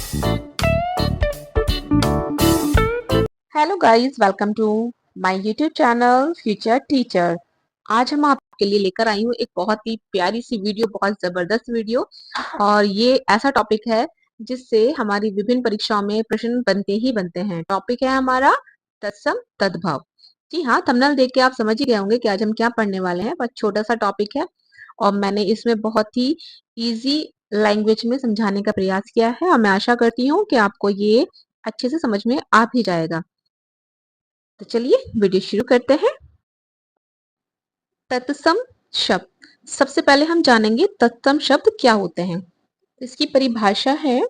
Hello guys, welcome to my YouTube channel future teacher. आज हम आपके लिए लेकर आई हूँ एक बहुत ही प्यारी सी वीडियो, बहुत जबरदस्त वीडियो। और ये ऐसा टॉपिक है जिससे हमारी विभिन्न परीक्षाओं में प्रश्न बनते ही बनते हैं। टॉपिक है हमारा तत्सम तद्भव। जी हाँ, थंबनेल देख के आप समझ ही गए होंगे कि आज हम क्या पढ़ने वाले हैं। बस छोटा सा टॉपिक है और मैंने इसमें बहुत ही इजी लैंग्वेज में समझाने का प्रयास किया है और मैं आशा करती हूँ कि आपको ये अच्छे से समझ में आ भी जाएगा। तो चलिए वीडियो शुरू करते हैं। तत्सम शब्द। सबसे पहले हम जानेंगे तत्सम शब्द क्या होते हैं। इसकी परिभाषा है,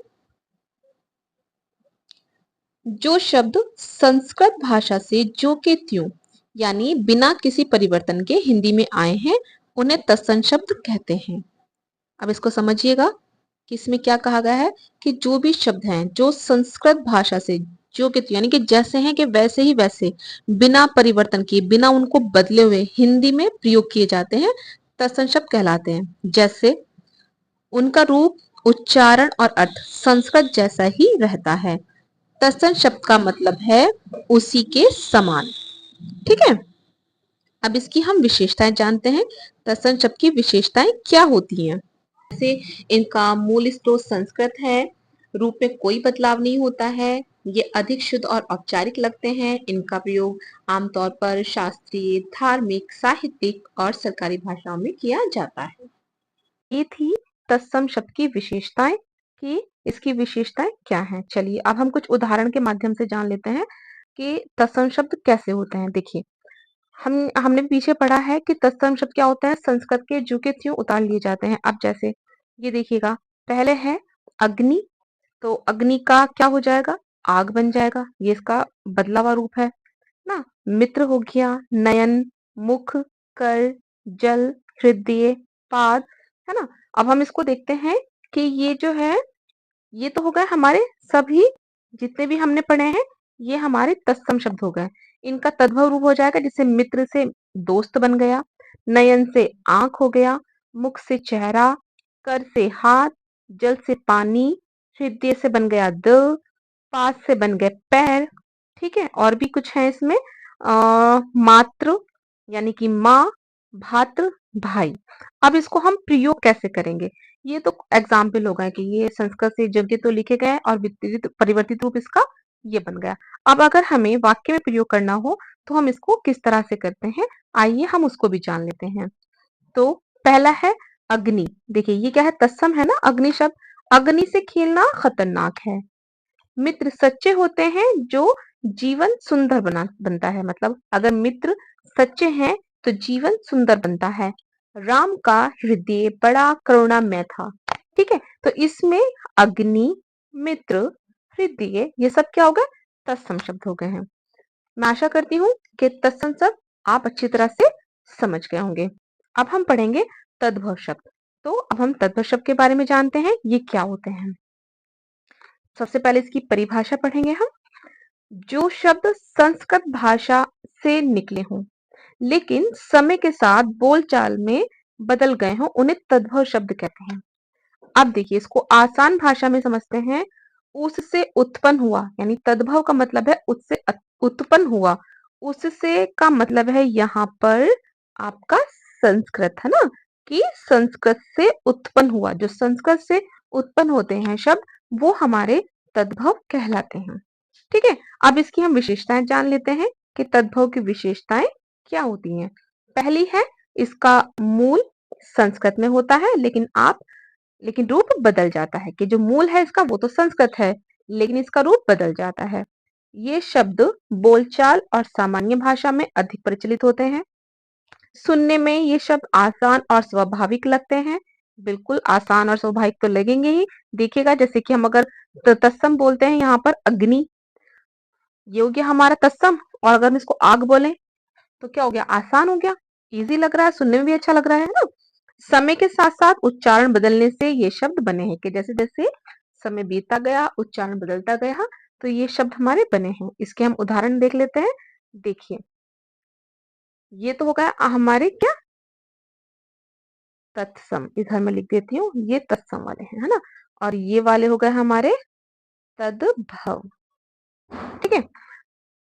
जो शब्द संस्कृत भाषा से जो के त्यों यानी बिना किसी परिवर्तन के हिंदी में आए हैं उन्हें तत्सम शब्द कहते हैं। अब इसको समझिएगा कि इसमें क्या कहा गया है कि जो भी शब्द हैं जो संस्कृत भाषा से जो कि यानी कि जैसे हैं कि वैसे ही वैसे बिना परिवर्तन किए, बिना उनको बदले हुए हिंदी में प्रयोग किए जाते हैं, तत्सम शब्द कहलाते हैं। जैसे उनका रूप, उच्चारण और अर्थ संस्कृत जैसा ही रहता है। तत्सम शब्द का मतलब है उसी के समान। ठीक है, अब इसकी हम विशेषताएं जानते हैं। तत्सम शब्द की विशेषताएं क्या होती हैं। जैसे इनका मूल स्रोत संस्कृत है, रूप में कोई बदलाव नहीं होता है, ये अधिक शुद्ध और औपचारिक लगते हैं। इनका प्रयोग आमतौर पर शास्त्रीय, धार्मिक, साहित्यिक और सरकारी भाषाओं में किया जाता है। ये थी तत्सम शब्द की विशेषताएं कि इसकी विशेषताएं क्या हैं। चलिए अब हम कुछ उदाहरण के माध्यम से जान लेते हैं कि तत्सम शब्द कैसे होते हैं। देखिए, हमने पीछे पढ़ा है कि तत्सम शब्द क्या होता है, संस्कृत के जू के त्यों उतार लिए जाते हैं। अब जैसे ये देखिएगा, पहले है अग्नि, तो अग्नि का क्या हो जाएगा, आग बन जाएगा, ये इसका बदला हुआ रूप है ना। मित्र हो गया, नयन, मुख, कर, जल, हृदय, पाद, है ना। अब हम इसको देखते हैं कि ये जो है, ये तो हो गए हमारे सभी जितने भी हमने पढ़े हैं, ये हमारे तत्सम शब्द हो गए। इनका तद्भव रूप हो जाएगा, जैसे मित्र से दोस्त बन गया, नयन से आंख हो गया, मुख से चेहरा, कर से हाथ, जल से पानी, हृदय से बन गया दिल, पाद से बन गए पैर। ठीक है, और भी कुछ है इसमें, मातृ यानी कि माँ, भातृ भाई। अब इसको हम प्रयोग कैसे करेंगे, ये तो एग्जाम्पल हो गए कि ये संस्कृत से जगह तो लिखे गए और विपरीत परिवर्तित रूप इसका ये बन गया। अब अगर हमें वाक्य में प्रयोग करना हो तो हम इसको किस तरह से करते हैं, आइए हम उसको भी जान लेते हैं। तो पहला है अग्नि। देखिए ये क्या है, तत्सम है ना अग्नि शब्द। अग्नि से खेलना खतरनाक है। मित्र सच्चे होते हैं जो जीवन सुंदर बनता है। मतलब अगर मित्र सच्चे हैं तो जीवन सुंदर बनता है। राम का हृदय बड़ा करुणामय था। ठीक है, तो इसमें अग्नि, मित्र, हृदय ये सब क्या हो गए, तत्सम शब्द हो गए हैं। मैं आशा करती हूँ कि तत्सम शब्द आप अच्छी तरह से समझ गए होंगे। अब हम पढ़ेंगे तद्भव शब्द। तो अब हम तद्भव शब्द के बारे में जानते हैं, ये क्या होते हैं। सबसे पहले इसकी परिभाषा पढ़ेंगे हम। जो शब्द संस्कृत भाषा से निकले हों लेकिन समय के साथ बोलचाल में बदल गए हों उन्हें तद्भव शब्द कहते हैं। अब देखिए इसको आसान भाषा में समझते हैं। उससे उत्पन्न हुआ यानी तद्भव का मतलब है उससे उत्पन्न हुआ। उससे का मतलब है यहाँ पर आपका संस्कृत, है ना, कि संस्कृत से उत्पन्न हुआ। जो संस्कृत से उत्पन्न होते हैं शब्द वो हमारे तद्भव कहलाते हैं। ठीक है, अब इसकी हम विशेषताएं जान लेते हैं कि तद्भव की विशेषताएं क्या होती हैं। पहली है, इसका मूल संस्कृत में होता है लेकिन रूप बदल जाता है। कि जो मूल है इसका वो तो संस्कृत है लेकिन इसका रूप बदल जाता है। ये शब्द बोलचाल और सामान्य भाषा में अधिक प्रचलित होते हैं। सुनने में ये शब्द आसान और स्वाभाविक लगते हैं। बिल्कुल आसान और स्वाभाविक तो लगेंगे ही। देखिएगा जैसे कि हम अगर तत्सम बोलते हैं यहाँ पर अग्नि, ये हो गया हमारा तत्सम। और अगर हम इसको आग बोले तो क्या हो गया, आसान हो गया, इजी लग रहा है, सुनने में भी अच्छा लग रहा है ना। समय के साथ साथ उच्चारण बदलने से ये शब्द बने हैं कि जैसे जैसे समय बीतता गया उच्चारण बदलता गया तो ये शब्द हमारे बने हैं। इसके हम उदाहरण देख लेते हैं। देखिए ये तो हो गया हमारे क्या, तत्सम। इधर मैं लिख देती हूँ, ये तत्सम वाले हैं, है ना। और ये वाले हो गए हमारे तद्भव। ठीक है।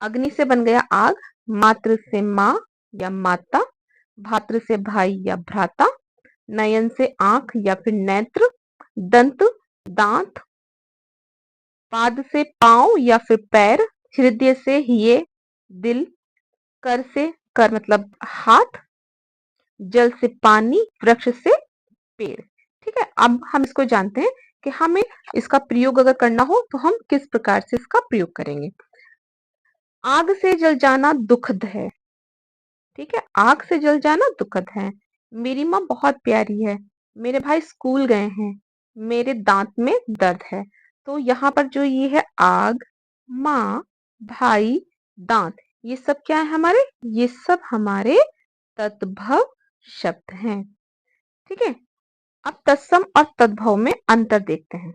अग्नि से बन गया आग, मातृ से माँ या माता, भातृ से भाई या भ्राता, नयन से आंख या फिर नेत्र, दंत दांत, पाद से पांव या फिर पैर, हृदय से ये दिल, कर से कर मतलब हाथ, जल से पानी, वृक्ष से पेड़। ठीक है। अब हम इसको जानते हैं कि हमें इसका प्रयोग अगर करना हो तो हम किस प्रकार से इसका प्रयोग करेंगे। आग से जल जाना दुखद है। ठीक है। आग से जल जाना दुखद है। मेरी माँ बहुत प्यारी है। मेरे भाई स्कूल गए हैं। मेरे दांत में दर्द है। तो यहाँ पर जो ये है आग, माँ, भाई, दांत, ये सब क्या है हमारे? ये सब हमारे तद्भव शब्द हैं। ठीक है। अब तत्सम और तद्भव में अंतर देखते हैं।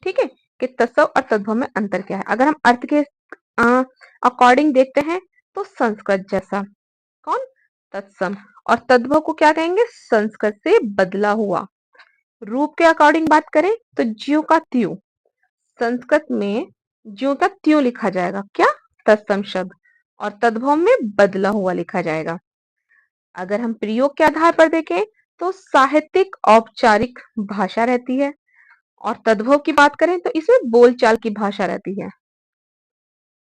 ठीक है, कि तत्सम और तद्भव में अंतर क्या है। अगर हम अर्थ के अकॉर्डिंग देखते हैं तो संस्कृत जैसा, कौन? तत्सम। और तद्भव को क्या कहेंगे? संस्कृत से बदला हुआ। रूप के अकॉर्डिंग बात करें तो ज्यों का त्यों, संस्कृत में ज्यों का त्यों लिखा जाएगा, क्या? तत्सम शब्द। और तद्भव में बदला हुआ लिखा जाएगा। अगर हम प्रयोग के आधार पर देखें तो साहित्यिक औपचारिक भाषा रहती है, और तद्भव की बात करें तो इसमें बोलचाल की भाषा रहती है।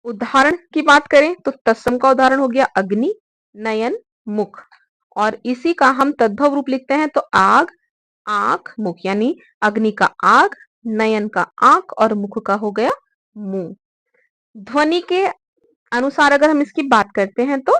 उदाहरण की बात करें तो तत्सम का उदाहरण हो गया अग्नि, नयन, मुख। और इसी का हम तद्भव रूप लिखते हैं तो आग, आंख, मुख, यानी अग्नि का आग, नयन का आंख और मुख का हो गया मुंह। ध्वनि के अनुसार अगर हम इसकी बात करते हैं तो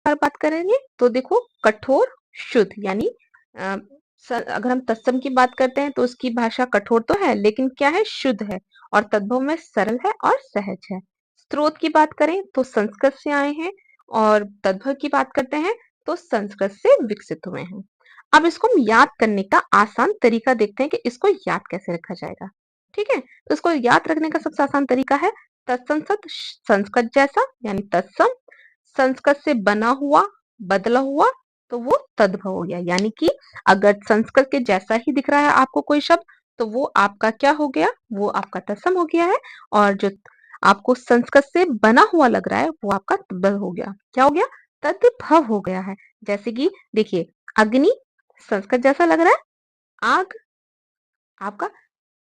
बात करेंगे तो देखो कठोर, शुद्ध, यानी अगर हम तत्सम की बात करते हैं तो उसकी भाषा कठोर तो है लेकिन क्या है? शुद्ध है। और तद्भव में सरल है और सहज है। स्रोत की बात करें तो संस्कृत से आए हैं, और तद्भव की बात करते हैं तो संस्कृत से विकसित हुए हैं। अब इसको हम याद करने का आसान तरीका देखते हैं कि इसको याद कैसे रखा जाएगा। ठीक है। तो इसको याद रखने का सबसे आसान तरीका है तत्सम शब्द संस्कृत जैसा यानी तत्सम, संस्कृत से बना हुआ, बदला हुआ, तो वो तद्भव हो गया। यानी कि अगर संस्कृत के जैसा ही दिख रहा है आपको कोई शब्द तो वो आपका क्या हो गया? वो आपका तत्सम हो गया है। और जो आपको संस्कृत से बना हुआ लग रहा है वो आपका तद्भव हो गया। क्या हो गया? तद्भव हो गया है। जैसे कि देखिए, अग्नि संस्कृत जैसा लग रहा है, आग आपका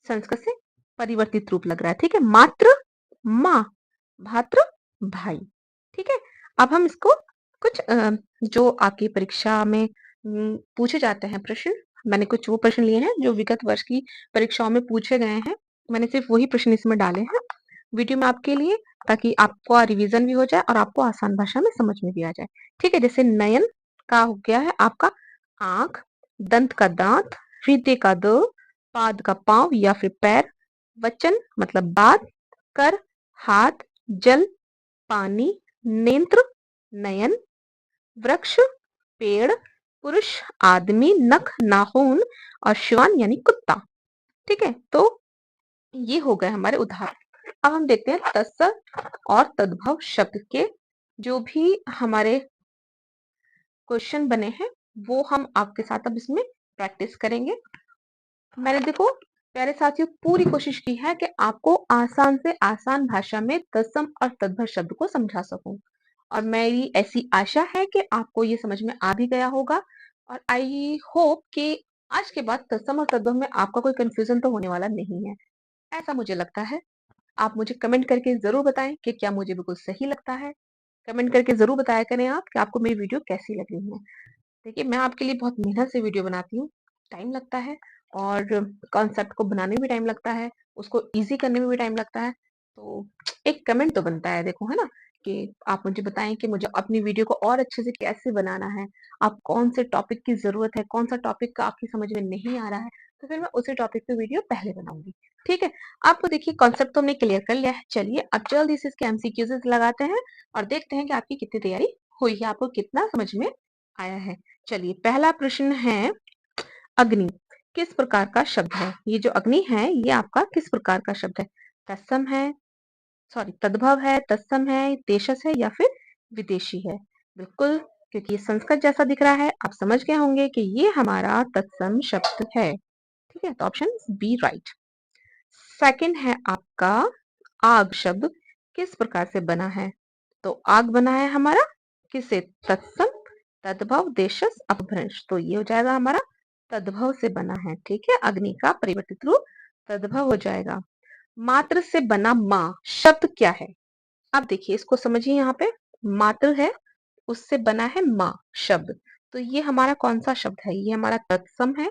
संस्कृत से परिवर्तित रूप लग रहा है। ठीक है। मात्र, माँ, भातृ, भाई। ठीक है। अब हम इसको कुछ जो आपकी परीक्षा में पूछे जाते हैं प्रश्न, मैंने कुछ वो प्रश्न लिए हैं जो विगत वर्ष की परीक्षाओं में पूछे गए हैं। मैंने सिर्फ वही प्रश्न इसमें डाले हैं वीडियो में आपके लिए, ताकि आपको रिवीजन भी हो जाए और आपको आसान भाषा में समझ में भी आ जाए। ठीक है। जैसे नयन का हो गया है आपका आंख, दंत का दांत, हृदय का द, पाद का पांव या फिर पैर, वचन मतलब बात, कर हाथ, जल पानी, नेत्र नयन, वृक्ष पेड़, पुरुष आदमी, नख नाखून, और श्वान यानी कुत्ता। ठीक है। तो ये हो गए हमारे उदाहरण। अब हम देखते हैं तत्सम और तद्भव शब्द के जो भी हमारे क्वेश्चन बने हैं वो हम आपके साथ अब इसमें प्रैक्टिस करेंगे। मैंने देखो प्यारे साथियों पूरी कोशिश की है कि आपको आसान से आसान भाषा में तत्सम और तद्भव शब्द को समझा सकूं, और मेरी ऐसी आशा है कि आपको ये समझ में आ भी गया होगा। और आई होप कि आज के बाद तत्सम और तद्भव में आपका कोई कंफ्यूजन तो होने वाला नहीं है, ऐसा मुझे लगता है। आप मुझे कमेंट करके जरूर बताएं कि क्या मुझे बिल्कुल सही लगता है। कमेंट करके जरूर बताया करें आप कि आपको मेरी वीडियो कैसी लगी है। देखिए, मैं आपके लिए बहुत मेहनत से वीडियो बनाती हूँ, टाइम लगता है, और कॉन्सेप्ट को बनाने में भी टाइम लगता है, उसको ईज़ी करने में भी टाइम लगता है। तो एक कमेंट तो बनता है देखो, है ना? कि आप मुझे बताएँ कि मुझे अपनी वीडियो को और अच्छे से कैसे बनाना है, आप कौन से टॉपिक की ज़रूरत है, कौन-सा टॉपिक आपकी समझ में नहीं आ रहा है, तो फिर मैं उसी टॉपिक पे वीडियो पहले बनाऊँगी, ठीक है? आपको देखिए कॉन्सेप्ट तो हमने क्लियर कर लिया है, चलिए अब जल्दी से इसके एमसीक्यूज़ लगाते हैं और देखते हैं कि आपकी कितनी तैयारी हुई है, आपको कितना समझ में आया है। चलिए पहला प्रश्न है, अग्नि किस प्रकार का शब्द है? ये जो अग्नि है ये आपका किस प्रकार का शब्द है? तत्सम है, सॉरी तद्भव है, तत्सम है, देशज है या फिर विदेशी है? बिल्कुल, क्योंकि ये संस्कृत जैसा दिख रहा है आप समझ गए होंगे कि ये हमारा तत्सम शब्द है। ठीक है, तो ऑप्शन बी राइट। सेकंड है आपका आग शब्द किस प्रकार से बना है? तो आग बना है हमारा किससे? तत्सम, तद्भव, देशज, अपभ्रंश। तो ये हो जाएगा हमारा तद्भव से बना है। ठीक है, अग्नि का परिवर्तित रूप तद्भव हो जाएगा। मात्र से बना माँ शब्द क्या है? अब देखिए इसको समझिए, यहाँ पे मात्र है, उससे बना है माँ शब्द। तो ये हमारा कौन सा शब्द है? ये हमारा तत्सम है,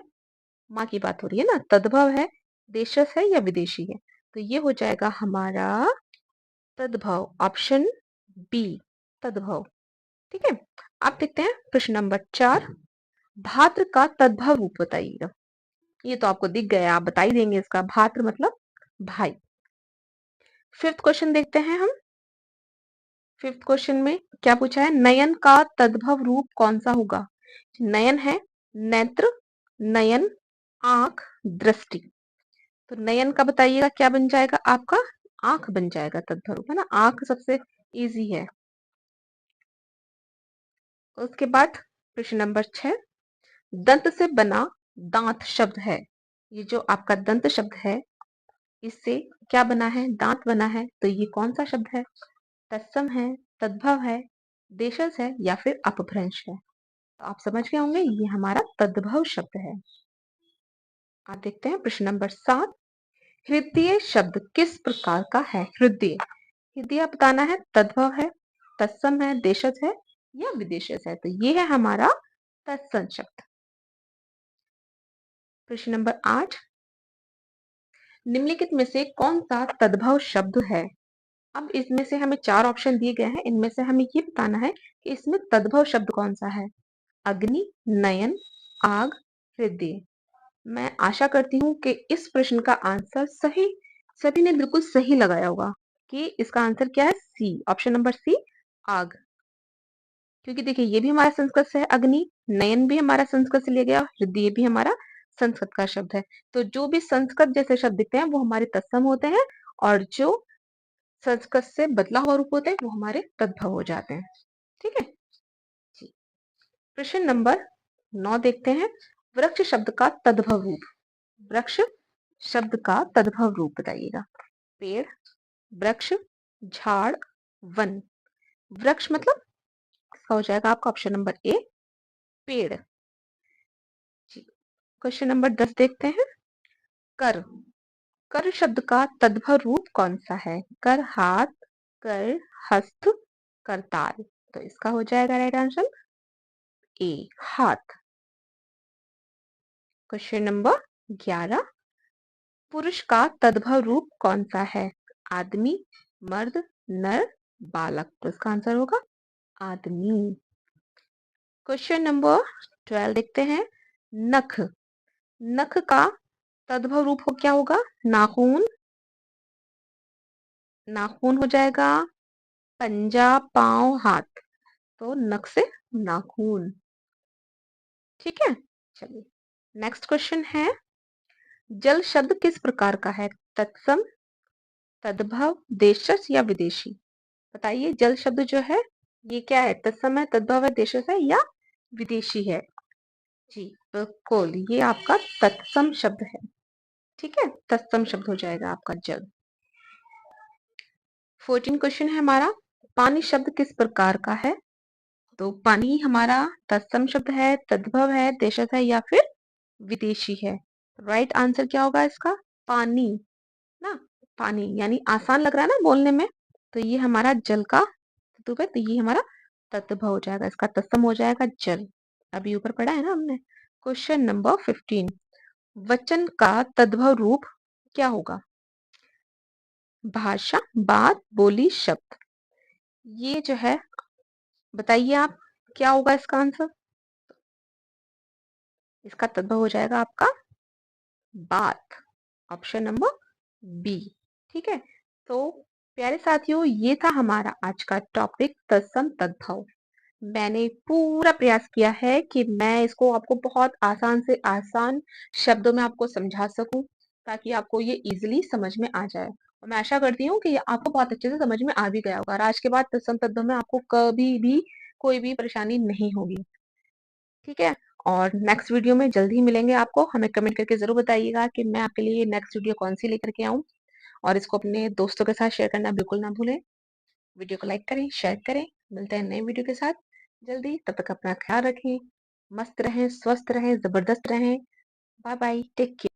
माँ की बात हो रही है ना। तद्भव है, देशज है या विदेशी है? तो ये हो जाएगा हमारा तद्भव, ऑप्शन बी तद्भव। ठीक है, आप देखते हैं प्रश्न नंबर 4। भाद्र का तद्भव रूप बताइएगा। ये तो आपको दिख गया, आप बता ही देंगे इसका। भाद्र मतलब भाई। फिफ्थ क्वेश्चन देखते हैं हम। फिफ्थ क्वेश्चन में क्या पूछा है? नयन का तद्भव रूप कौन सा होगा? नयन है नेत्र, नयन, आंख, दृष्टि। तो नयन का बताइएगा क्या बन जाएगा आपका? आंख बन जाएगा तद्भव रूप, है ना। आंख सबसे इजी है। उसके बाद प्रश्न नंबर 6। दंत से बना दांत शब्द है। ये जो आपका दंत शब्द है, इससे क्या बना है? दांत बना है। तो ये कौन सा शब्द है? तत्सम है, तद्भव है, देशज है या फिर अपभ्रंश है? तो आप समझ गए होंगे, ये हमारा तद्भव शब्द है। आप देखते हैं प्रश्न नंबर 7। हृदय शब्द किस प्रकार का है? हृदय, हृदय बताना है, तद्भव है, तत्सम है, देशज है या विदेशज है? तो ये है हमारा तत्सम शब्द। प्रश्न नंबर 8। निम्नलिखित में से कौन सा तद्भव शब्द है? अब इसमें से हमें 4 ऑप्शन दिए गए हैं, इनमें से हमें ये बताना है कि इसमें तद्भव शब्द कौन सा है। अग्नि, नयन, आग, हृदय। मैं आशा करती हूँ कि इस प्रश्न का आंसर सभी ने बिल्कुल सही लगाया होगा कि इसका आंसर क्या है? सी, ऑप्शन नंबर सी, आग। क्योंकि देखिए ये भी हमारा संस्कृत से है अग्नि, नयन भी हमारा संस्कृत से लिया गया, हृदय भी हमारा संस्कृत का शब्द है। तो जो भी संस्कृत जैसे शब्द दिखते हैं वो हमारे तत्सम होते हैं, और जो संस्कृत से बदला हुआ रूप होते हैं वो हमारे तद्भव हो जाते हैं। ठीक है जी। प्रश्न नंबर 9 देखते हैं। वृक्ष शब्द का तद्भव रूप। वृक्ष शब्द का तद्भव रूप बताइएगा। पेड़, वृक्ष, झाड़, वन। वृक्ष मतलब इसका हो जाएगा आपका ऑप्शन नंबर ए, पेड़। जी। क्वेश्चन नंबर 10 देखते हैं। कर, कर शब्द का तद्भव रूप कौन सा है? कर हाथ, कर हस्त, करताल। तो इसका हो जाएगा राइट आंसर ए, हाथ। Question number 11। पुरुष का तद्भव रूप कौन सा है? आदमी, मर्द, नर, बालक। तो इसका आंसर होगा आदमी। क्वेश्चन नंबर 12 देखते हैं। नख, नख का तद्भव रूप हो क्या होगा? नाखून, नाखून हो जाएगा, पंजा, पांव, हाथ। तो नख से नाखून। ठीक है, चलिए नेक्स्ट क्वेश्चन है। जल शब्द किस प्रकार का है? तत्सम, तद्भव, देशज या विदेशी? बताइए जल शब्द जो है ये क्या है? तत्सम है, तद्भव है, देशज है या विदेशी है? जी बिल्कुल, ये आपका तत्सम शब्द है। ठीक है, तत्सम शब्द हो जाएगा आपका जल। 14 क्वेश्चन है हमारा। पानी शब्द किस प्रकार का है? तो पानी हमारा तत्सम शब्द है, तद्भव है, देशज है या फिर विदेशी है? राइट आंसर क्या होगा इसका? पानी ना। पानी यानी आसान लग रहा है ना बोलने में, तो ये हमारा जल का तत्व है, तो ये हमारा तत्व हो जाएगा, इसका तत्सम हो जाएगा जल। अभी ऊपर पढ़ा है ना हमने। Question number 15। वचन का तद्भव रूप क्या होगा? भाषा, बात, बोली, शब्द। ये जो है बताइए आप क्या होगा इसका आंसर? इसका तद्भव हो जाएगा आपका बात, ऑप्शन नंबर बी। ठीक है, तो प्यारे साथियों ये था हमारा आज का टॉपिक तत्सम तद्भव। मैंने पूरा प्रयास किया है कि मैं इसको आपको बहुत आसान से आसान शब्दों में आपको समझा सकूं, ताकि आपको ये इजीली समझ में आ जाए। और मैं आशा करती हूँ कि ये आपको बहुत अच्छे से समझ में आ भी गया होगा, और आज के बाद तत्सम तद्भव में आपको कभी भी कोई भी परेशानी नहीं होगी। ठीक है, और नेक्स्ट वीडियो में जल्द ही मिलेंगे आपको। हमें कमेंट करके ज़रूर बताइएगा कि मैं आपके लिए नेक्स्ट वीडियो कौन-सी लेकर के आऊँ, और इसको अपने दोस्तों के साथ शेयर करना बिल्कुल ना भूलें। वीडियो को लाइक करें, शेयर करें। मिलते हैं नए वीडियो के साथ जल्दी। तब तक अपना ख्याल रखें, मस्त रहें, स्वस्थ रहें, ज़बरदस्त रहें। Bye bye, take care.